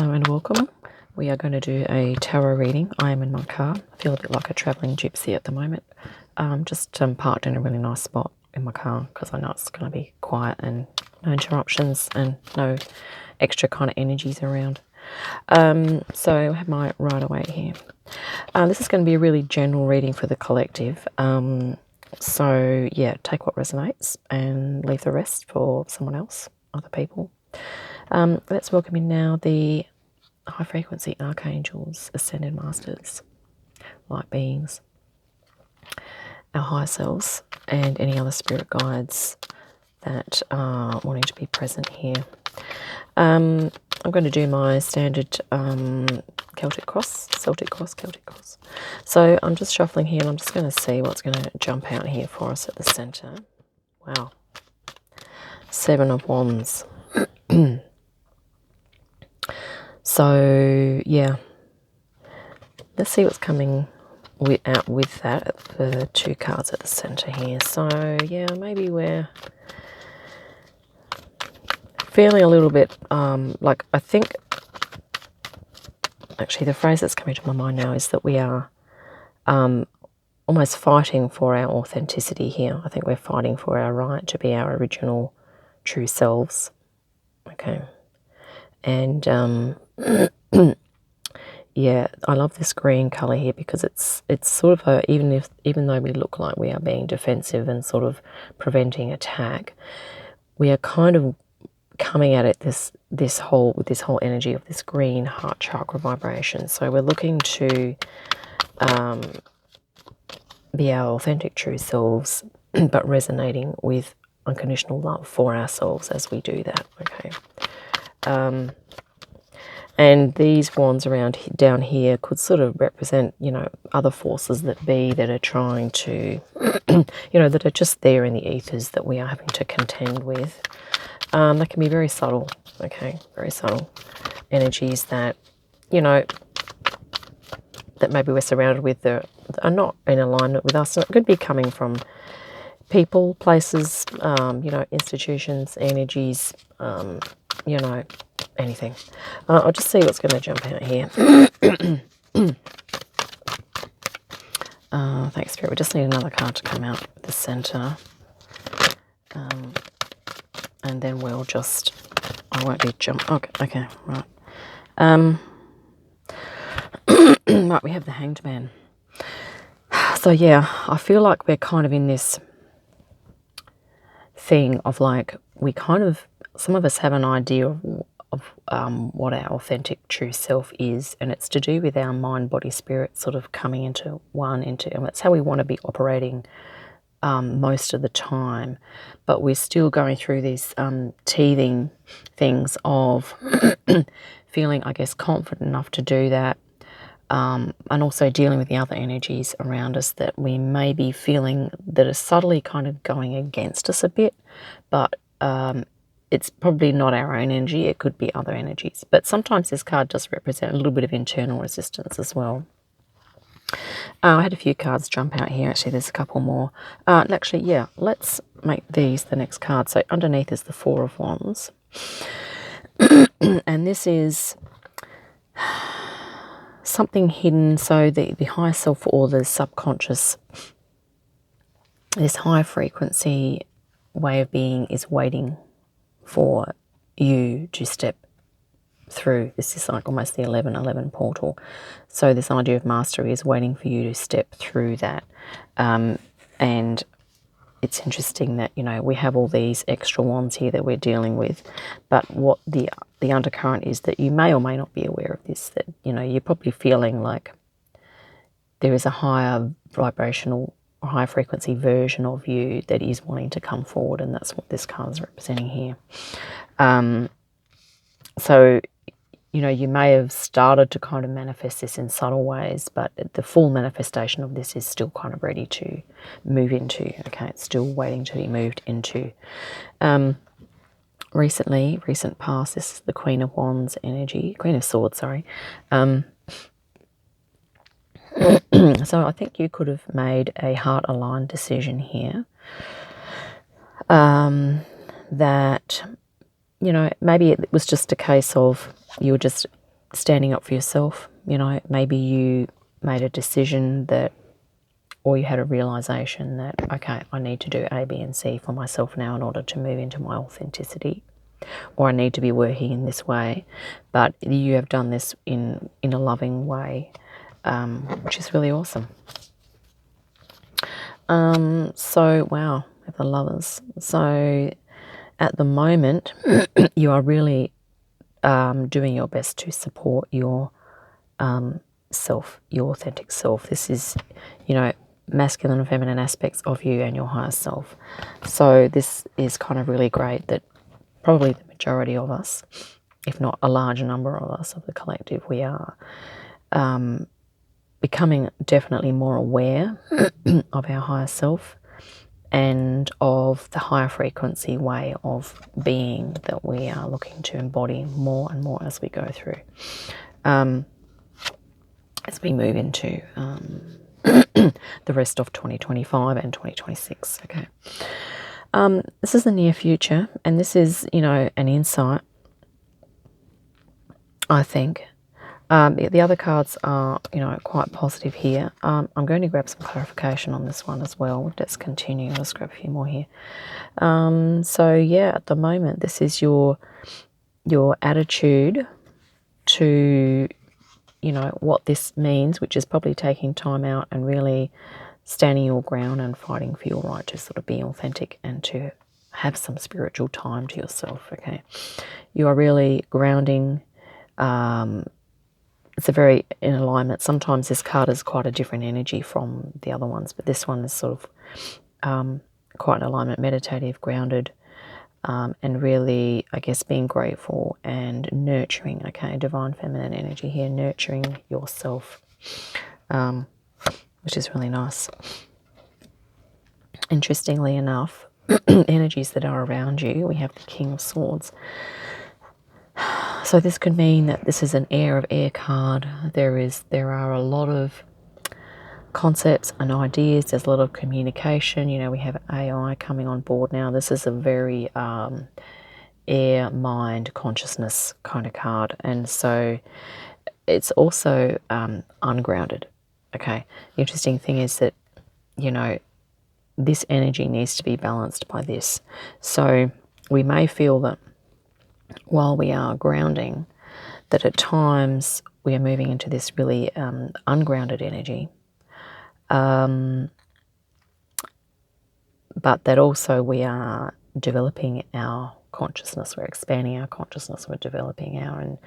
Hello and welcome. We are going to do a tarot reading. I am in my car. I feel a bit like a travelling gypsy at the moment. Just parked in a really nice spot in my car because I know it's going to be quiet and no interruptions and no extra kind of energies around. So I have my Rider Waite here. This is going to be a really general reading for the collective. So yeah, take what resonates and leave the rest for someone else, other people. Let's welcome in now the high frequency archangels, ascended masters, light beings, our higher selves, and any other spirit guides that are wanting to be present here. I'm going to do my standard Celtic cross. So I'm just shuffling here and I'm just going to see what's going to jump out here for us at the centre. Wow. 7 of Wands. So, yeah, let's see what's coming out with that, the 2 cards at the centre here. So, yeah, maybe we're feeling a little bit like, I think, actually the phrase that's coming to my mind now is that we are almost fighting for our authenticity here. I think we're fighting for our right to be our original true selves. Okay. And yeah, I love this green colour here because it's sort of even though we look like we are being defensive and sort of preventing attack, we are kind of coming at it this whole energy of this green heart chakra vibration. So we're looking to be our authentic true selves, but resonating with unconditional love for ourselves as we do that. Okay. And these wands down here could sort of represent, you know, other forces that are trying to, you know, that are just there in the ethers that we are having to contend with. They can be very subtle, okay, very subtle energies that, you know, that maybe we're surrounded with that are not in alignment with us. And it could be coming from people, places, you know, institutions, energies, you know, anything. I'll just see what's going to jump out here. Thanks, Spirit. We just need another card to come out at the centre. And then we'll just... I won't be Okay, right. Right, we have the Hanged Man. So, yeah, I feel like we're kind of in this thing of like, some of us have an idea of what our authentic true self is, and it's to do with our mind, body, spirit sort of coming into one, and that's how we want to be operating most of the time. But we're still going through these teething things of feeling, I guess, confident enough to do that, and also dealing with the other energies around us that we may be feeling that are subtly kind of going against us a bit, but it's probably not our own energy. It could be other energies. But sometimes this card does represent a little bit of internal resistance as well. I had a few cards jump out here. Actually, there's a couple more. Actually, yeah, let's make these the next card. So underneath is the 4 of Wands. And this is something hidden. So the higher self or the subconscious, this high frequency way of being is waiting for you to step through. This is like almost the 11-11 portal. So this idea of mastery is waiting for you to step through that. And it's interesting that, you know, we have all these extra wands here that we're dealing with, but what the undercurrent is that you may or may not be aware of this, that, you know, you're probably feeling like there is a higher vibrational, high frequency version of you that is wanting to come forward, and that's what this card is representing here. So, you know, you may have started to kind of manifest this in subtle ways, but the full manifestation of this is still kind of ready to move into. Okay, it's still waiting to be moved into. Recent past, this is the Queen of Wands energy, Queen of Swords, sorry. So I think you could have made a heart-aligned decision here. That, you know, maybe it was just a case of you were just standing up for yourself. You know, maybe you made a decision that, or you had a realization that, okay, I need to do A, B, and C for myself now in order to move into my authenticity, or I need to be working in this way. But you have done this in a loving way, which is really awesome. So, wow, with the Lovers. So, at the moment, you are really doing your best to support your self, your authentic self. This is, you know, masculine and feminine aspects of you and your higher self. So this is kind of really great that probably the majority of us, if not a large number of us of the collective, we are becoming definitely more aware of our higher self and of the higher frequency way of being that we are looking to embody more and more as we go through. As we move into the rest of 2025 and 2026. Okay. This is the near future, and this is, you know, an insight, I think. The other cards are, you know, quite positive here. I'm going to grab some clarification on this one as well. Let's continue. Let's grab a few more here. So yeah, at the moment, this is your attitude to, you know, what this means, which is probably taking time out and really standing your ground and fighting for your right to sort of be authentic and to have some spiritual time to yourself. Okay, you are really grounding. It's a very in alignment. Sometimes this card is quite a different energy from the other ones, but this one is sort of quite an alignment, meditative, grounded, and really, I guess, being grateful and nurturing. Okay, divine feminine energy here, nurturing yourself, which is really nice. Interestingly enough, energies that are around you, we have the King of Swords. So this could mean that this is an Heir of Air card. There are a lot of concepts and ideas. There's a lot of communication. You know, we have AI coming on board now. This is a very air, mind, consciousness kind of card. And so it's also ungrounded. Okay. The interesting thing is that, you know, this energy needs to be balanced by this. So we may feel that while we are grounding, that at times we are moving into this really ungrounded energy. But that also we are developing our consciousness, we're expanding our consciousness, we're developing our,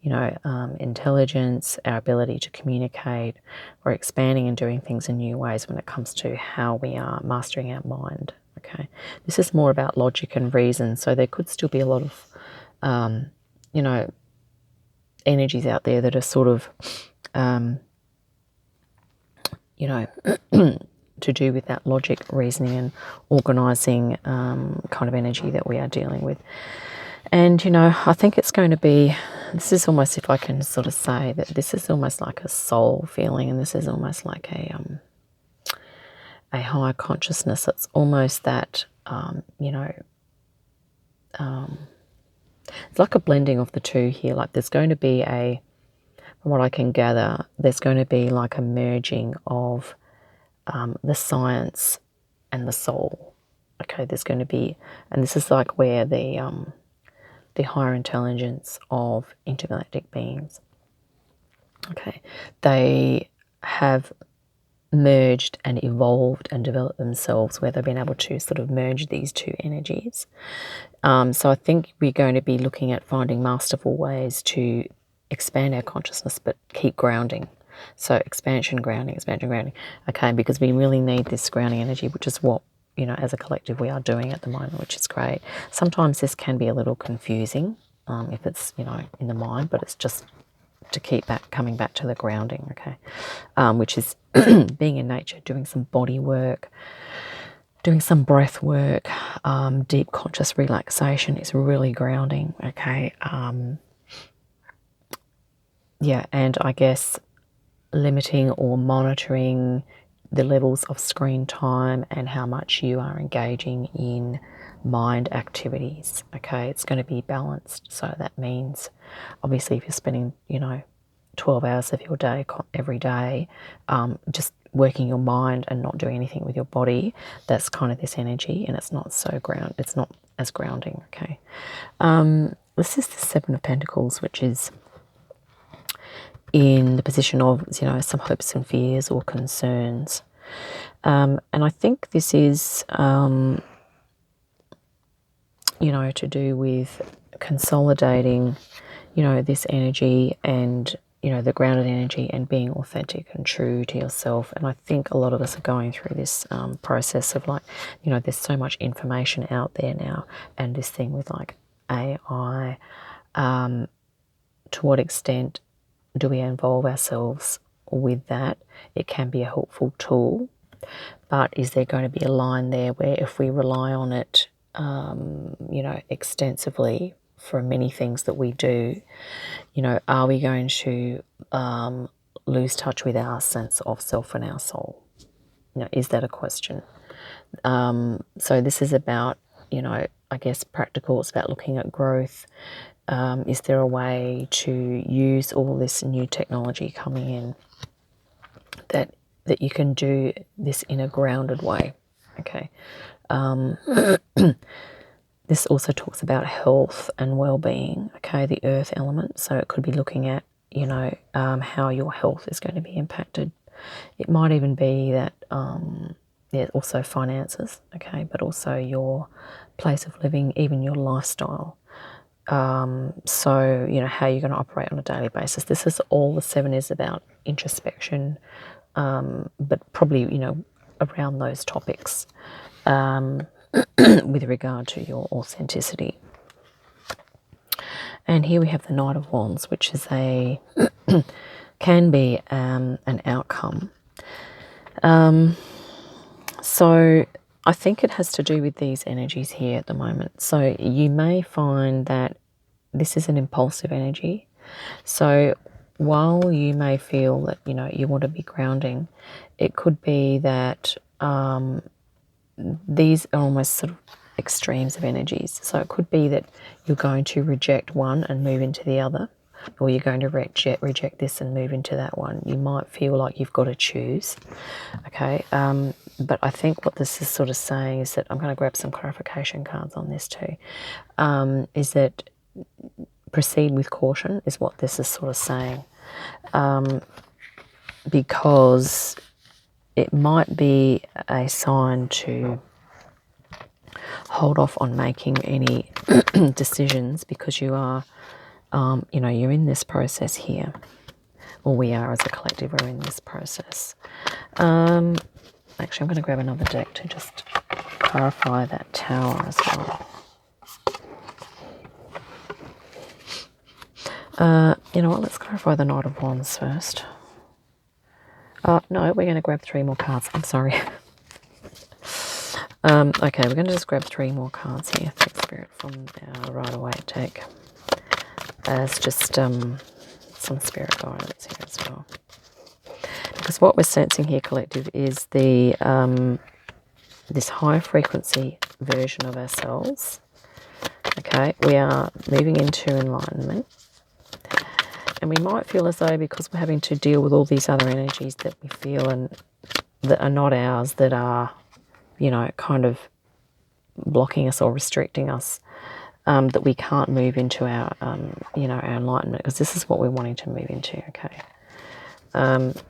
you know, intelligence, our ability to communicate, we're expanding and doing things in new ways when it comes to how we are mastering our mind. Okay, this is more about logic and reason, so there could still be a lot of, you know, energies out there that are sort of, you know, to do with that logic, reasoning, and organising kind of energy that we are dealing with. And, you know, I think it's going to be, this is almost, if I can sort of say that this is almost like a soul feeling, and this is almost like a higher consciousness. It's almost that, you know, it's like a blending of the two here. Like there's going to be from what I can gather, there's going to be like a merging of the science and the soul. Okay, there's going to be, and this is like where the higher intelligence of intergalactic beings, okay, they have merged and evolved and developed themselves where they've been able to sort of merge these two energies. So I think we're going to be looking at finding masterful ways to expand our consciousness but keep grounding. So expansion, grounding, okay, because we really need this grounding energy, which is what, you know, as a collective we are doing at the moment, which is great. Sometimes this can be a little confusing if it's, you know, in the mind, but it's just to keep coming back to the grounding, okay, which is being in nature, doing some body work, doing some breath work, deep conscious relaxation is really grounding, okay. Yeah, and I guess limiting or monitoring the levels of screen time and how much you are engaging in mind activities. Okay, it's going to be balanced. So that means, obviously, if you're spending, 12 hours of your day every day, just working your mind and not doing anything with your body, that's kind of this energy, and it's not it's not as grounding. Okay, this is the Seven of Pentacles, which is in the position of, some hopes and fears or concerns. And I think this is, to do with consolidating, this energy and, the grounded energy and being authentic and true to yourself. And I think a lot of us are going through this process of there's so much information out there now, and this thing with AI, to what extent do we involve ourselves with that? It can be a helpful tool, but is there going to be a line there where if we rely on it, extensively for many things that we do, are we going to lose touch with our sense of self and our soul? Is that a question? So this is about, I guess practical. It's about looking at growth. Is there a way to use all this new technology coming in that you can do this in a grounded way? Okay. This also talks about health and well-being. Okay, the earth element. So it could be looking at, how your health is going to be impacted. It might even be that, also finances. Okay, but also your place of living, even your lifestyle. So, how you're going to operate on a daily basis. This is all the seven is about: introspection, but probably, around those topics, with regard to your authenticity. And here we have the Knight of Wands, which is can be an outcome. So I think it has to do with these energies here at the moment. So you may find that this is an impulsive energy. So while you may feel that, you want to be grounding, it could be that these are almost sort of extremes of energies. So it could be that you're going to reject one and move into the other, or you're going to reject this and move into that one. You might feel like you've got to choose. Okay, but I think what this is sort of saying is that, I'm going to grab some clarification cards on this too, is that proceed with caution is what this is sort of saying, because it might be a sign to hold off on making any decisions, because you are, you're in this process here, or we are as a collective, we're in this process. Actually, I'm going to grab another deck to just clarify that Tower as well. You know what, let's clarify the Knight of Wands first. No, we're going to grab 3 more cards. I'm sorry. Okay, we're going to just grab 3 more cards here. Thanks, Spirit, from our Rider-Waite deck, as just some spirit guidance here as well. Because what we're sensing here, collective, is the this high frequency version of ourselves. Okay, we are moving into enlightenment. And we might feel as though, because we're having to deal with all these other energies that we feel and that are not ours, that are, kind of blocking us or restricting us, that we can't move into our, our enlightenment, because this is what we're wanting to move into, okay? But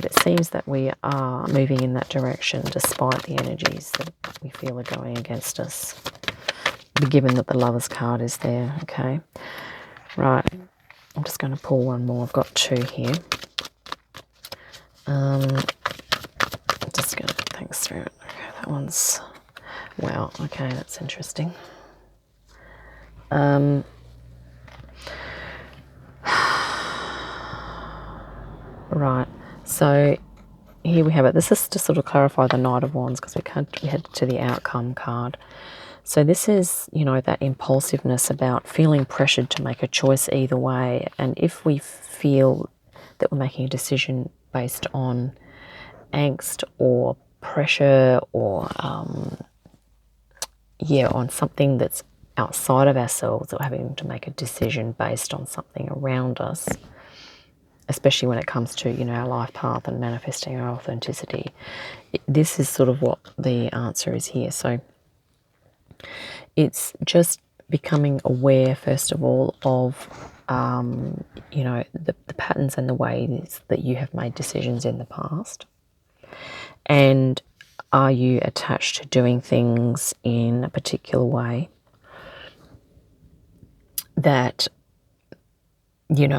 it seems that we are moving in that direction despite the energies that we feel are going against us, given that the Lovers card is there, okay? Right, I'm just going to pull one more. I've got 2 here. Just going to think through it. Okay, that one's... Wow, okay, that's interesting. Right, so here we have it. This is to sort of clarify the Knight of Wands, because we head to the Outcome card. So this is, that impulsiveness about feeling pressured to make a choice either way. And if we feel that we're making a decision based on angst or pressure or on something that's outside of ourselves, or having to make a decision based on something around us, especially when it comes to, our life path and manifesting our authenticity. This is sort of what the answer is here. So it's just becoming aware, first of all, of the patterns and the ways that you have made decisions in the past. And are you attached to doing things in a particular way that, let's,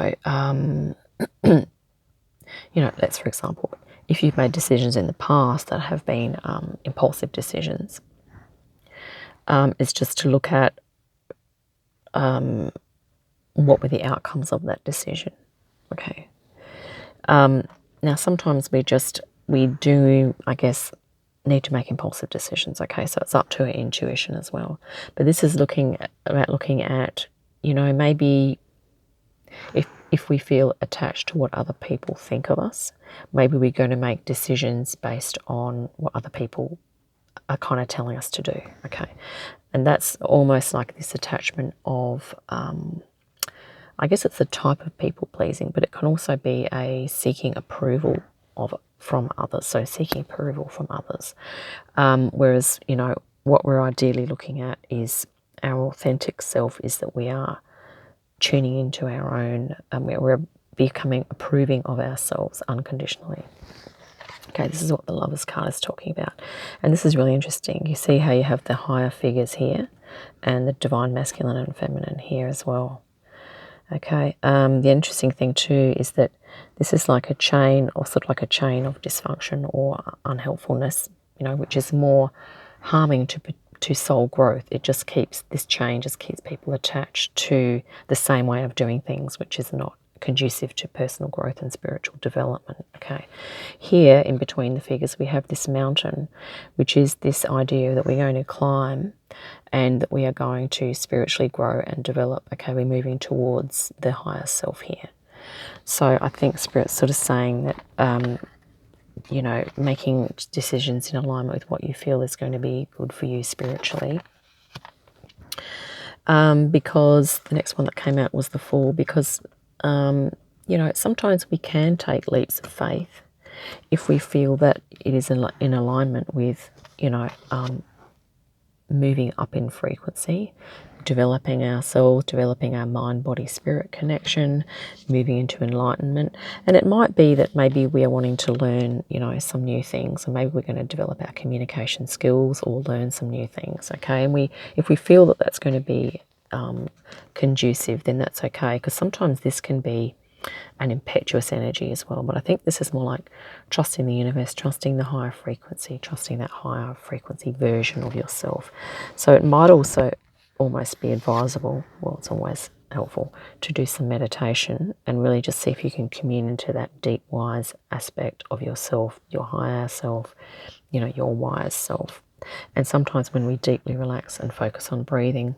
for example, if you've made decisions in the past that have been impulsive decisions, it's just to look at what were the outcomes of that decision. Okay. Now, sometimes we do, I guess, need to make impulsive decisions. Okay, so it's up to our intuition as well. But this is looking at, maybe if we feel attached to what other people think of us, maybe we're going to make decisions based on what other people are kind of telling us to do. Okay, and that's almost like this attachment of, I guess it's a type of people pleasing, but it can also be a seeking approval from others. So seeking approval from others, whereas what we're ideally looking at is our authentic self, is that we are tuning into our own, we're becoming approving of ourselves unconditionally. Okay, this is what the Lovers card is talking about. And this is really interesting. You see how you have the higher figures here and the divine masculine and feminine here as well. Okay, the interesting thing too is that this is like a chain, or sort of like a chain of dysfunction or unhelpfulness, which is more harming to soul growth. This chain just keeps people attached to the same way of doing things, which is not conducive to personal growth and spiritual development. Okay, here in between the figures we have this mountain, which is this idea that we're going to climb and that we are going to spiritually grow and develop. Okay, we're moving towards the higher self here. So I think Spirit's sort of saying that making decisions in alignment with what you feel is going to be good for you spiritually. Because the next one that came out was the Fool, because sometimes we can take leaps of faith if we feel that it is in alignment with, moving up in frequency, developing ourselves, developing our mind, body, spirit connection, moving into enlightenment. And it might be that maybe we are wanting to learn, some new things, and maybe we're going to develop our communication skills or learn some new things. Okay, and if we feel that that's going to be conducive, then that's okay, because sometimes this can be an impetuous energy as well. But I think this is more like trusting the universe, trusting the higher frequency, trusting that higher frequency version of yourself. So it might also almost be advisable, well, it's always helpful to do some meditation and really just see if you can commune into that deep wise aspect of yourself, your higher self, your wise self. And sometimes when we deeply relax and focus on breathing,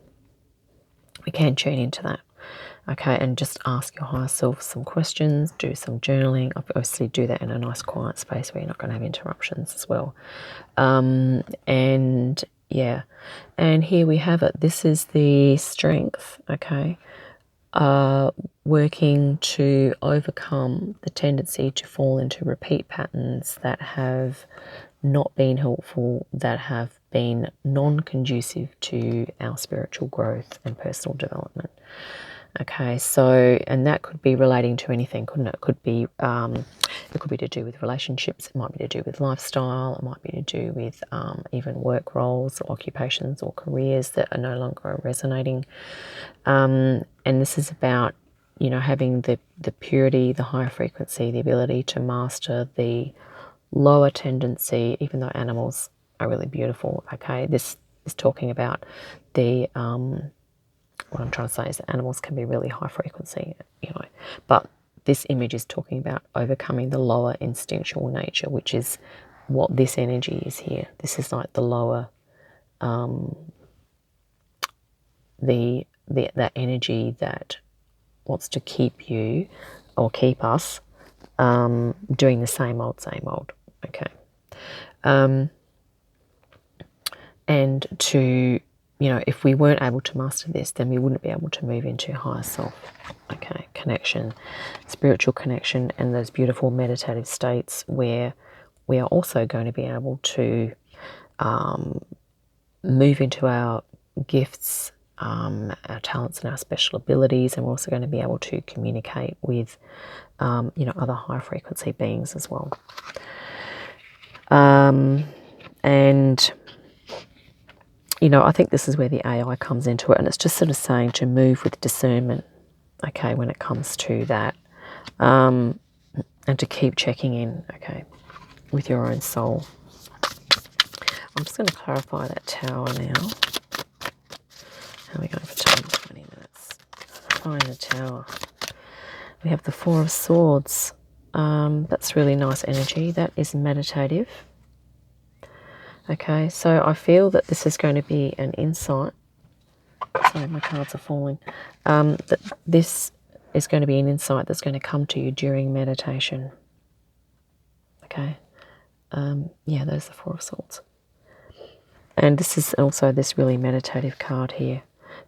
we can tune into that. Okay, and just ask your higher self some questions, do some journaling. Obviously do that in a nice quiet space where you're not going to have interruptions as well. And here we have it. This is the Strength, okay, working to overcome the tendency to fall into repeat patterns that have not been helpful, that have been non-conducive to our spiritual growth and personal development. Okay, so, and that could be relating to anything, couldn't it? It could be to do with relationships, it might be to do with lifestyle, it might be to do with even work roles or occupations or careers that are no longer resonating. And this is about, having the purity, the higher frequency, the ability to master the lower tendency, even though animals are really beautiful. Okay, this is talking about the what I'm trying to say is that animals can be really high frequency, but this image is talking about overcoming the lower instinctual nature, which is what this energy is here. This is like the lower, that energy that wants to keep you or keep us doing the same old, Okay. And to, if we weren't able to master this, then we wouldn't be able to move into higher self, okay, connection, spiritual connection, and those beautiful meditative states where we are also going to be able to move into our gifts, our talents and our special abilities, and we're also going to be able to communicate with, other high frequency beings as well. And I think this is where the AI comes into it, and it's just sort of saying to move with discernment, okay, when it comes to that, and to keep checking in, okay, with your own soul. I'm just going to clarify that tower now. How are we going for time? 20 minutes. Find the tower. We have the Four of Swords. That's really nice energy. That is meditative. Okay, so I feel that this is going to be an insight. Sorry, my cards are falling. That this is going to be an insight that's going to come to you during meditation. Okay. Yeah, there's the Four of Swords. And this is also this really meditative card here.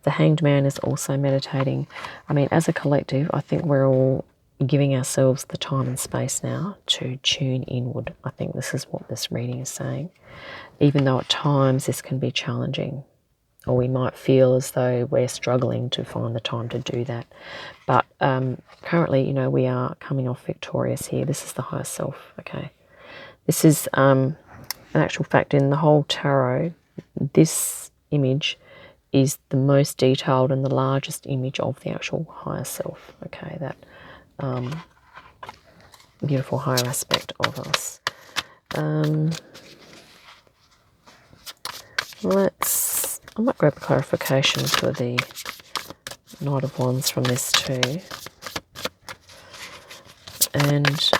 The Hanged Man is also meditating. I mean, as a collective, I think we're all giving ourselves the time and space now to tune inward. I think this is what this reading is saying. Even though at times this can be challenging, or we might feel as though we're struggling to find the time to do that. But currently, we are coming off victorious here. This is the higher self, okay? This is, an actual fact, in the whole tarot, this image is the most detailed and the largest image of the actual higher self, okay? That beautiful higher aspect of us. I might grab a clarification for the Knight of Wands from this too. And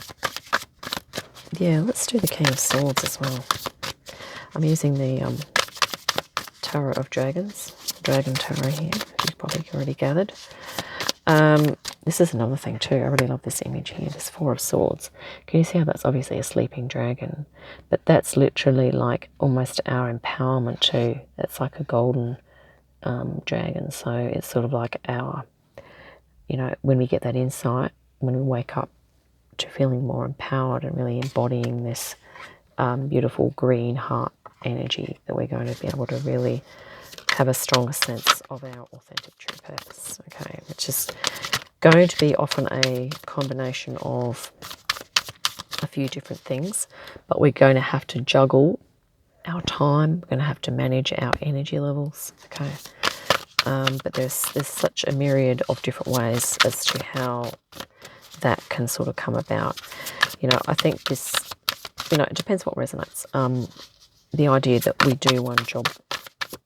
yeah, let's do the King of Swords as well. I'm using the Tarot of Dragons, Dragon Tarot here, you've probably already gathered. This is another thing too. I really love this image here, this Four of Swords. Can you see how that's obviously a sleeping dragon? But that's literally like almost our empowerment too. It's like a golden dragon. So it's sort of like our, when we get that insight, when we wake up to feeling more empowered and really embodying this beautiful green heart energy, that we're going to be able to really have a stronger sense of our authentic true purpose, okay, which is going to be often a combination of a few different things, but we're going to have to juggle our time, we're going to have to manage our energy levels, okay, but there's such a myriad of different ways as to how that can sort of come about. I think this, it depends what resonates. The idea that we do one job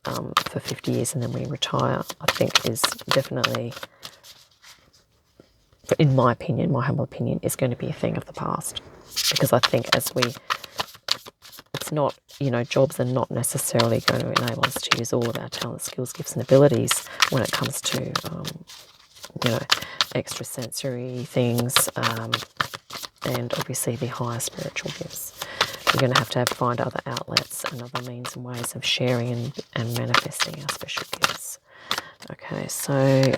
for 50 years and then we retire, I think is definitely, in my opinion, my humble opinion, is going to be a thing of the past. Because I think it's not, jobs are not necessarily going to enable us to use all of our talents, skills, gifts and abilities when it comes to, extrasensory things, and obviously the higher spiritual gifts. We're going to have find other outlets and other means and ways of sharing and manifesting our special gifts. Okay, so,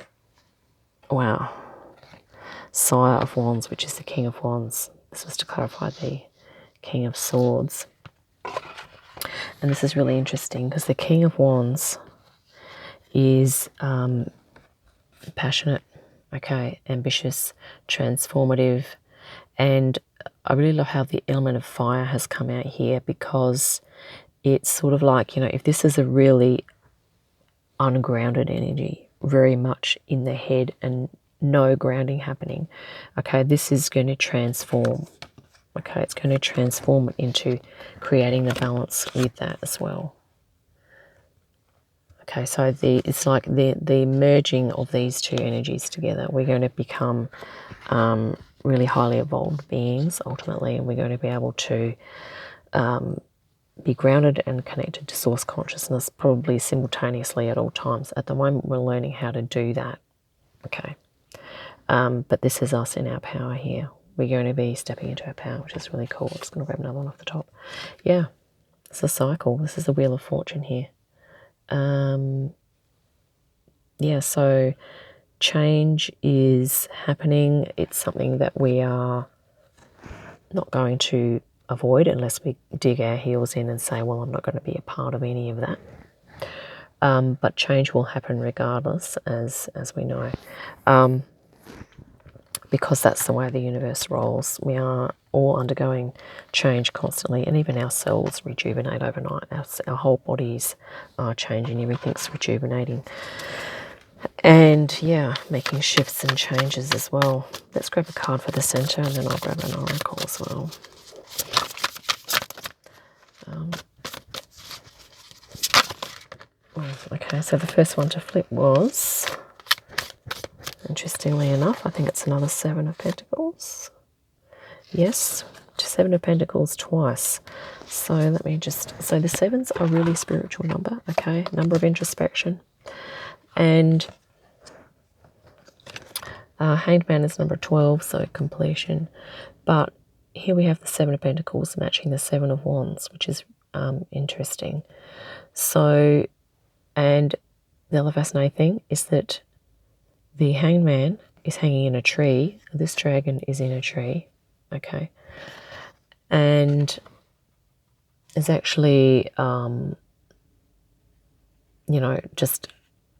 wow. Sire of Wands, which is the King of Wands. This was to clarify the King of Swords. And this is really interesting because the King of Wands is passionate, okay, ambitious, transformative, and I really love how the element of fire has come out here, because it's sort of like, if this is a really ungrounded energy, very much in the head and no grounding happening, okay, this is going to transform, okay, it's going to transform into creating the balance with that as well. Okay, so it's like the merging of these two energies together. We're going to become really highly evolved beings ultimately, and we're going to be able to be grounded and connected to source consciousness probably simultaneously at all times. At the moment, we're learning how to do that. Okay, but this is us in our power here. we're going to be stepping into our power, which is really cool. I'm just going to grab another one off the top. Yeah, it's a cycle. This is the Wheel of Fortune here. Yeah, so change is happening. It's something that we are not going to avoid unless we dig our heels in and say, well, I'm not going to be a part of any of that. But change will happen regardless, as we know, because that's the way the universe rolls. We are all undergoing change constantly, and even our cells rejuvenate overnight. Our whole bodies are changing. Everything's rejuvenating. And yeah, making shifts and changes as well. Let's grab a card for the center, and then I'll grab an oracle as well. Okay, so the first one to flip was, interestingly enough, I think it's another Seven of Pentacles. Yes, Seven of Pentacles twice. So let me just, so the sevens are really spiritual number, okay? Number of introspection. And Hanged Man is number 12, so completion. But here we have the Seven of Pentacles matching the Seven of Wands, which is interesting. So, and the other fascinating thing is that the Hanged Man is hanging in a tree. This dragon is in a tree, okay? And is actually, you know, just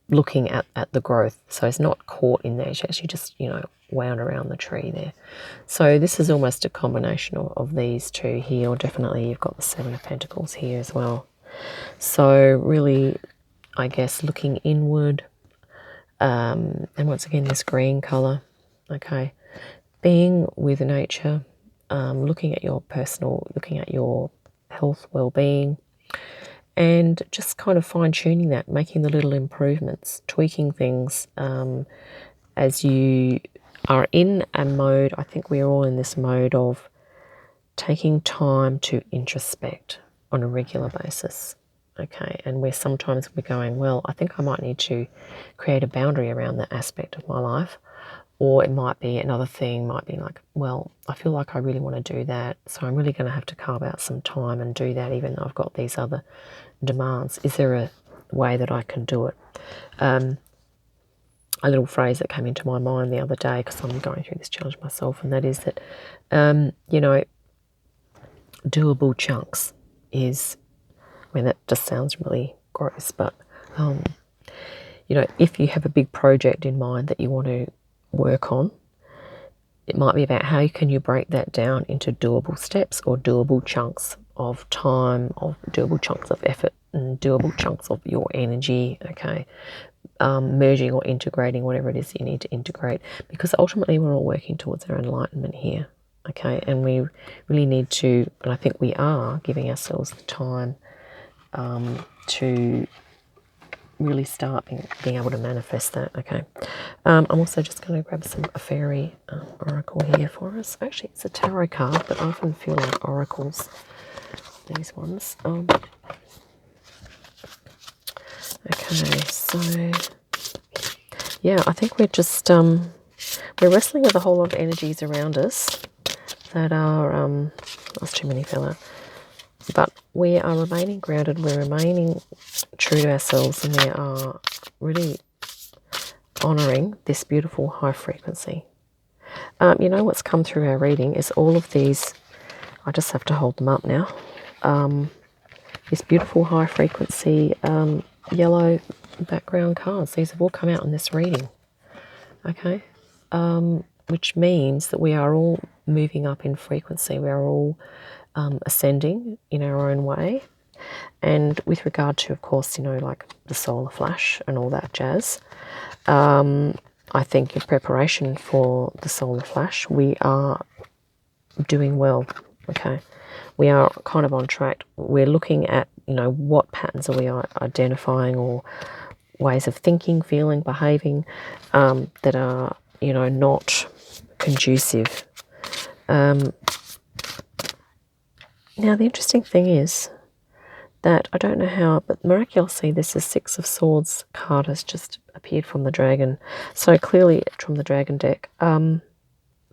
looking at the growth. So it's not caught in there. It's actually just, you know, wound around the tree there. So this is almost a combination of these two here, or definitely you've got the Seven of Pentacles here as well. So really, I guess, looking inward, and once again, this green color, okay, being with nature, looking at your personal, looking at your health, well-being, and just kind of fine-tuning that, making the little improvements, tweaking things as you are in a mode. I think we're all in this mode of taking time to introspect on a regular basis, okay? And where sometimes we're going, well, I think I might need to create a boundary around that aspect of my life. Or it might be another thing, might be like, well, I feel like I really want to do that, so I'm really going to have to carve out some time and do that, even though I've got these other demands. Is there a way that I can do it? A little phrase that came into my mind the other day, because I'm going through this challenge myself, and that is that, you know, doable chunks is, I mean, that just sounds really gross, but, you know, if you have a big project in mind that you want to work on, it might be about how can you break that down into doable steps or doable chunks of time, or doable chunks of effort, and doable chunks of your energy, okay? Merging or integrating whatever it is you need to integrate, because ultimately we're all working towards our enlightenment here, okay? And we really need to, and I think we are giving ourselves the time to really start being able to manifest that, okay? I'm also just going to grab a fairy oracle here for us. Actually, it's a tarot card, but I often feel like oracles, these ones. Okay, so yeah, I think we're just we're wrestling with a whole lot of energies around us that are that's too many fella. But we are remaining grounded, we're remaining true to ourselves, and we are really honouring this beautiful high frequency. You know what's come through our reading is all of these, I just have to hold them up now, this beautiful high frequency yellow background cards. These have all come out in this reading, okay? Which means that we are all moving up in frequency. We are all ascending in our own way. And with regard to, of course, you know, like the solar flash and all that jazz, I think in preparation for the solar flash, we are doing well, okay? We are kind of on track. We're looking at, you know, what patterns are we identifying, or ways of thinking, feeling, behaving that are, you know, not conducive. Now, the interesting thing is that I don't know how, but miraculously, this is Six of Swords card has just appeared from the dragon. So clearly, from the dragon deck,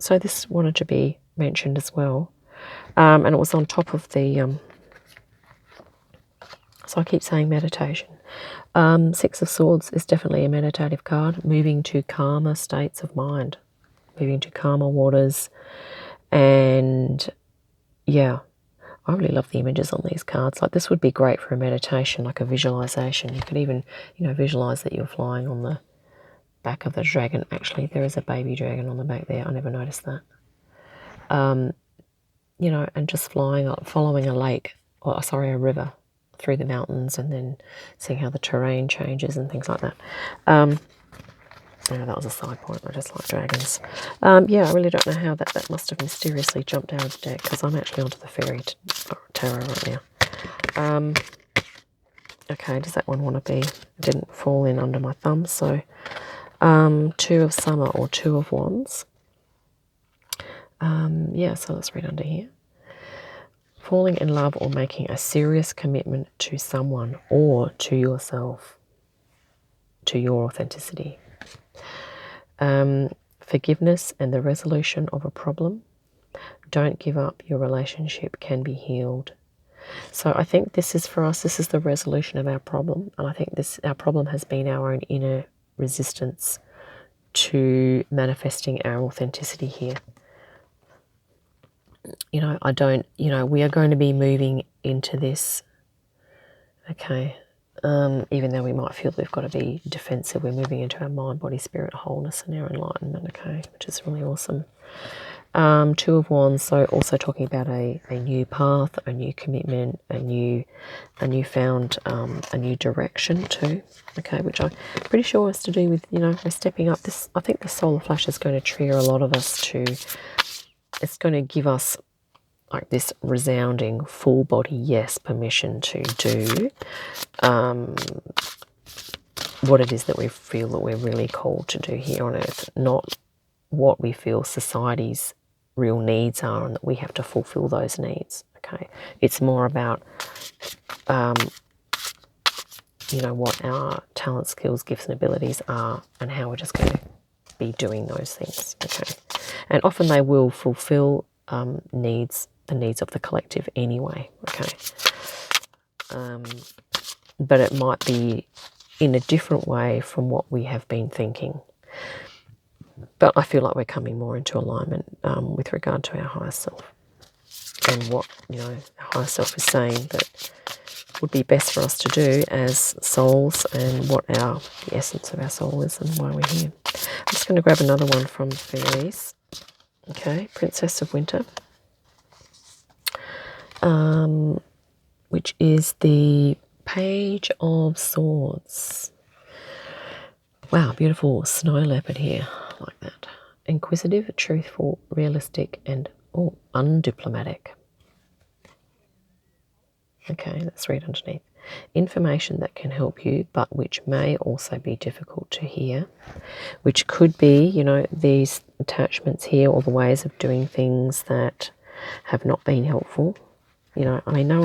So this wanted to be mentioned as well. And it was on top of the, so I keep saying meditation. Six of Swords is definitely a meditative card, moving to calmer states of mind, moving to calmer waters. And yeah, I really love the images on these cards. Like, this would be great for a meditation, like a visualization. You could even, you know, visualize that you're flying on the back of the dragon. Actually, there is a baby dragon on the back there. I never noticed that. You know, and just flying, following a lake, or sorry, a river through the mountains, and then seeing how the terrain changes and things like that. Yeah, that was a side point. I just like dragons. Yeah, I really don't know how that must have mysteriously jumped out of the deck, because I'm actually onto the fairy tarot right now. Okay, does that one want to be? It didn't fall in under my thumb, so Two of Summer or Two of Wands. Yeah, so let's read under here. Falling in love or making a serious commitment to someone or to yourself, to your authenticity. Forgiveness and the resolution of a problem. Don't give up, your relationship can be healed. So I think this is for us, this is the resolution of our problem. And I think our problem has been our own inner resistance to manifesting our authenticity here. You know, we are going to be moving into this, okay, even though we might feel we've got to be defensive, we're moving into our mind, body, spirit, wholeness, and our enlightenment, okay, which is really awesome. Two of Wands, so also talking about a new path, a new commitment, a new direction too, okay, which I'm pretty sure has to do with, you know, we're stepping up. This, I think the solar flash is going to trigger a lot of us to, it's going to give us like this resounding full body yes permission to do what it is that we feel that we're really called to do here on earth, not what we feel society's real needs are and that we have to fulfill those needs, okay? It's more about, you know, what our talent, skills, gifts and abilities are and how we're just going to be doing those things, okay? And often they will fulfill the needs of the collective anyway, okay? But it might be in a different way from what we have been thinking. But I feel like we're coming more into alignment with regard to our higher self and what, you know, our higher self is saying that would be best for us to do as souls, and what the essence of our soul is and why we're here. I'm just going to grab another one from Fairies. Okay, Princess of Winter, which is the Page of Swords. Wow, beautiful snow leopard here, like that. Inquisitive, truthful, realistic, and undiplomatic. Okay, let's read underneath. Information that can help you, but which may also be difficult to hear, which could be, you know, these attachments here or the ways of doing things that have not been helpful. You know, I mean, no